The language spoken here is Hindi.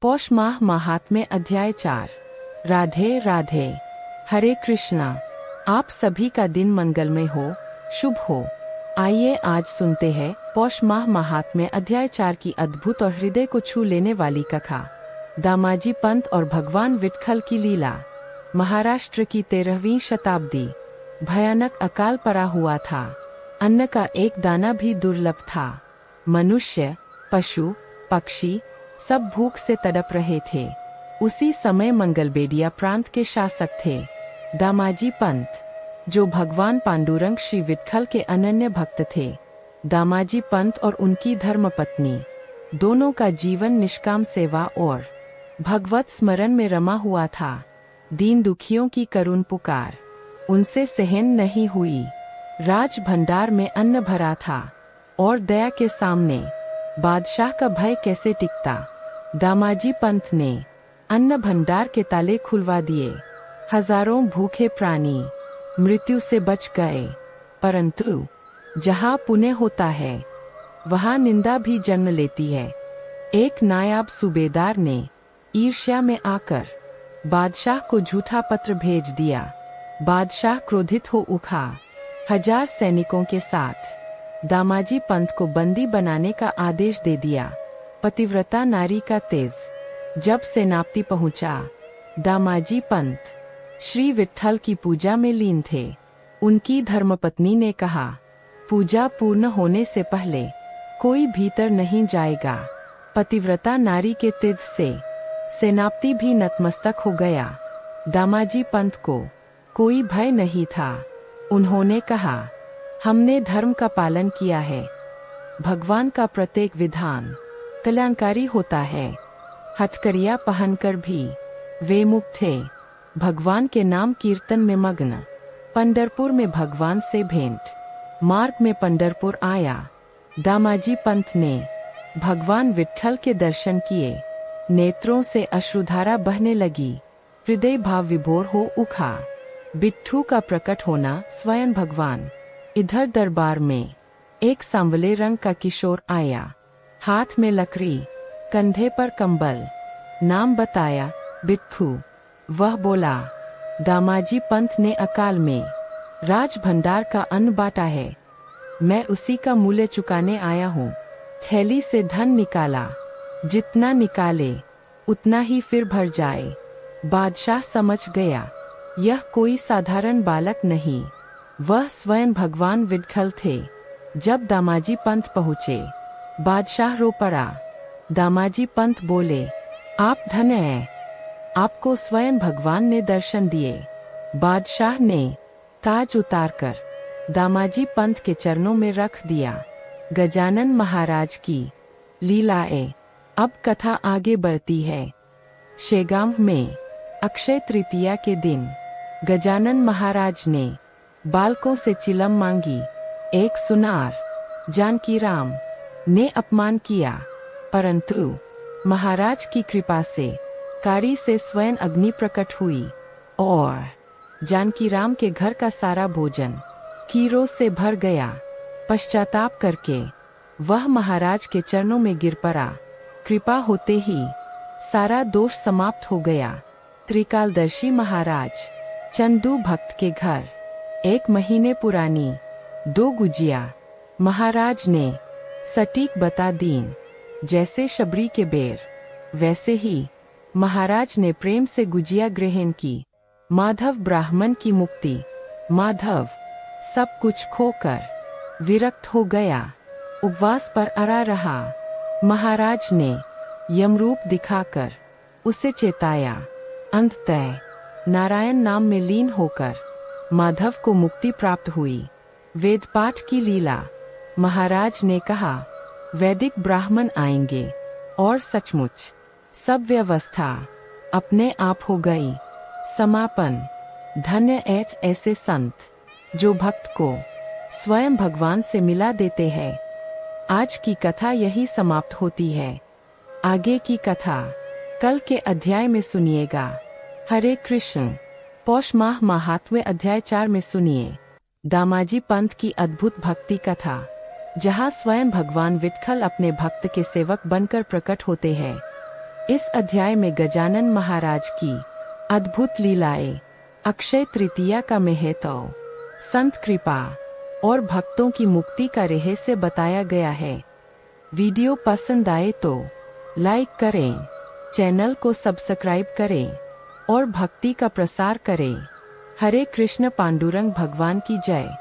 पौष माह महात्म्य अध्याय 4। राधे राधे। हरे कृष्णा। आप सभी का दिन मंगलमय हो, शुभ हो। आइए आज सुनते हैं पौष माह महात्म्य अध्याय 4 की अद्भुत और हृदय को छू लेने वाली कथा। दामाजी पंत और भगवान विट्ठल की लीला। महाराष्ट्र की 13वीं शताब्दी। भयानक अकाल पड़ा हुआ था। अन्न का एक दाना भी दुर्लभ था। मनुष्य, पशु, पक्षी सब भूख से तड़प रहे थे। उसी समय मंगलबेड़िया प्रांत के शासक थे दामाजी पंत, जो भगवान पांडुरंग श्री विट्ठल के अनन्य भक्त थे। दामाजी पंत और उनकी धर्मपत्नी दोनों का जीवन निष्काम सेवा और भगवत स्मरण में रमा हुआ था। दीन दुखियों की करुण पुकार उनसे सहन नहीं हुई। राज भंडार में अन्न भरा था और दया के सामने बादशाह का भय कैसे टिकता। दामाजी पंत ने अन्न भंडार के ताले खुलवा दिए। हजारों भूखे प्राणी मृत्यु से बच गए, परंतु जहाँ पुण्य होता है वहाँ निंदा भी जन्म लेती है। एक नायाब सूबेदार ने ईर्ष्या में आकर बादशाह को झूठा पत्र भेज दिया। बादशाह क्रोधित हो उठा। 1000 सैनिकों के साथ दामाजी पंत को बंदी बनाने का आदेश दे दिया। पतिव्रता नारी का तेज। जब सेनापति पहुंचा, दामाजी पंत श्री विट्ठल की पूजा में लीन थे। उनकी धर्मपत्नी ने कहा, पूजा पूर्ण होने से पहले कोई भीतर नहीं जाएगा। पतिव्रता नारी के तेज से सेनापति भी नतमस्तक हो गया। दामाजी पंत को कोई भय नहीं था। उन्होंने कहा, हमने धर्म का पालन किया है। भगवान का प्रत्येक विधान कल्याणकारी होता है। हथकड़ियाँ पहनकर भी वे मुक्त थे। भगवान के नाम कीर्तन में मग्न। पंढरपुर में भगवान से भेंट। मार्ग में पंढरपुर आया। दामाजी पंत ने भगवान विट्ठल के दर्शन किए। नेत्रों से अश्रुधारा बहने लगी। हृदय भाव विभोर हो उठा। बिट्ठू का प्रकट होना स्वयं भगवान। इधर दरबार में एक सांवले रंग का किशोर आया। हाथ में लकड़ी, कंधे पर कंबल। नाम बताया, बिट्ठू। वह बोला, दामाजी पंत ने अकाल में राज भंडार का अन्न बांटा है। मैं उसी का मूल्य चुकाने आया हूँ। थैली से धन निकाला। जितना निकाले उतना ही फिर भर जाए। बादशाह समझ गया, यह कोई साधारण बालक नहीं, वह स्वयं भगवान विट्ठल थे। जब दामाजी पंत पहुँचे, बादशाह रो पड़ा। दामाजी पंत बोले, आप धन्य हैं, आपको स्वयं भगवान ने दर्शन दिए। बादशाह ने ताज उतारकर दामाजी पंत के चरणों में रख दिया। गजानन महाराज की लीलाएं। अब कथा आगे बढ़ती है। शेगांव में अक्षय तृतीया के दिन गजानन महाराज ने बालकों से चिलम मांगी। एक सुनार जानकीराम ने अपमान किया, परंतु महाराज की कृपा से कारी से स्वयं अग्नि प्रकट हुई और जानकीराम के घर का सारा भोजन कीरों से भर गया। पश्चाताप करके वह महाराज के चरणों में गिर पड़ा। कृपा होते ही सारा दोष समाप्त हो गया। त्रिकालदर्शी महाराज चंदू भक्त के घर 1 महीने पुरानी 2 गुजिया महाराज ने सटीक बता दीं। जैसे शबरी के बेर, वैसे ही महाराज ने प्रेम से गुजिया ग्रहण की। माधव ब्राह्मण की मुक्ति। माधव सब कुछ खोकर विरक्त हो गया। उपवास पर अड़ा रहा। महाराज ने यमरूप दिखाकर उसे चेताया। अंततः नारायण नाम में लीन होकर माधव को मुक्ति प्राप्त हुई। वेद पाठ की लीला। महाराज ने कहा, वैदिक ब्राह्मण आएंगे और सचमुच सब व्यवस्था अपने आप हो गई। समापन। धन्य ऐसे संत जो भक्त को स्वयं भगवान से मिला देते हैं। आज की कथा यही समाप्त होती है। आगे की कथा कल के अध्याय में सुनिएगा। हरे कृष्ण। पौष माह महात्म्य अध्याय 4 में सुनिए दामाजी पंत की अद्भुत भक्ति कथा, जहाँ स्वयं भगवान विट्ठल अपने भक्त के सेवक बनकर प्रकट होते हैं। इस अध्याय में गजानन महाराज की अद्भुत लीलाएं, अक्षय तृतीया का महत्व, संत कृपा और भक्तों की मुक्ति का रहस्य बताया गया है। वीडियो पसंद आए तो लाइक करें, चैनल को सब्सक्राइब करें और भक्ति का प्रसार करें। हरे कृष्ण। पांडुरंग भगवान की जय।